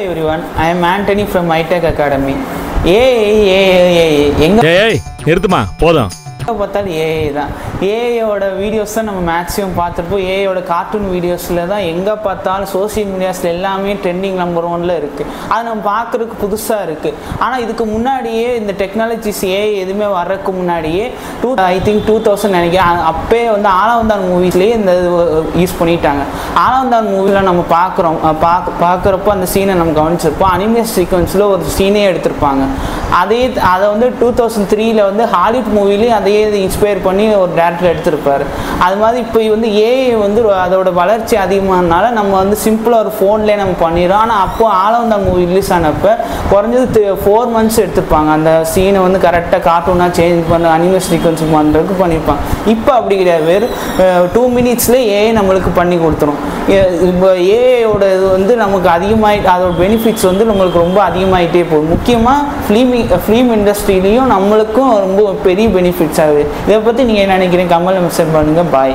everyone, I am Anthony from MyTech Academy. நிறுத்துமா போதும் பார்த்தாலும் AI தான். ஏஐயோட வீடியோஸ் தான் நம்ம மேக்ஸிமம் பார்த்துருப்போம். ஏஐயோட கார்ட்டூன் வீடியோஸில் தான் எங்கே பார்த்தாலும் சோசியல் மீடியாஸில் எல்லாமே ட்ரெண்டிங் நம்பர் 1ல் இருக்குது. அது நம்ம பார்க்குறதுக்கு புதுசாக இருக்குது. ஆனால் இதுக்கு முன்னாடியே இந்த டெக்னாலஜிஸ் ஏஐ எதுவுமே வர்றதுக்கு முன்னாடியே I think 2000 நினைக்கிறேன், அப்பே வந்து ஆலவந்தான் மூவிஸ்லேயே இந்த யூஸ் பண்ணிட்டாங்க. ஆலவந்தான் மூவியில் நம்ம பார்க்குறப்போ அந்த சீனை நம்ம கவனிச்சிருப்போம். அனிமேஷன் சீக்வன்ஸில் ஒரு சீனே எடுத்திருப்பாங்க. அதை வந்து 2003 வந்து ஹாலிவுட் மூவிலையும் அதையே இன்ஸ்பயர் பண்ணி ஒரு டேரக்டர் எடுத்திருப்பார். அது மாதிரி இப்போ வந்து ஏஐ வந்து அதோட வளர்ச்சி அதிகமானனால நம்ம வந்து சிம்பிளாக ஒரு ஃபோன்லேயே நம்ம பண்ணிடுறோம். ஆனால் அப்போது ஆலவந்தான் மூவி ரிலீஸ் ஆனப்போ குறைஞ்சது 4 months எடுத்துருப்பாங்க அந்த சீனை வந்து கரெக்டாக கார்ட்டூனாக சேஞ்ச் பண்ண அனிமேஷன் சீக்வன்ஸ் பண்ணுறதுக்கு பண்ணியிருப்பாங்க. இப்போ அப்படி கிடையாது, வெறும் 2 minutes ஏஐ நம்மளுக்கு பண்ணி கொடுத்துரும். இப்போ ஏஐயோட இது வந்து நமக்கு அதோட பெனிஃபிட்ஸ் வந்து நம்மளுக்கு ரொம்ப அதிகமாகிட்டே போகும். முக்கியமாக ஃபிலிம் இண்டஸ்ட்ரியிலையும் நம்மளுக்கும் ரொம்ப பெரிய பெனிஃபிட்ஸ் ஆகுது. இதை பற்றி நீங்கள் என்ன நினைக்கிறீங்க? கமெண்ட்ல மென்ஷன் பண்ணுங்கள். பாய்.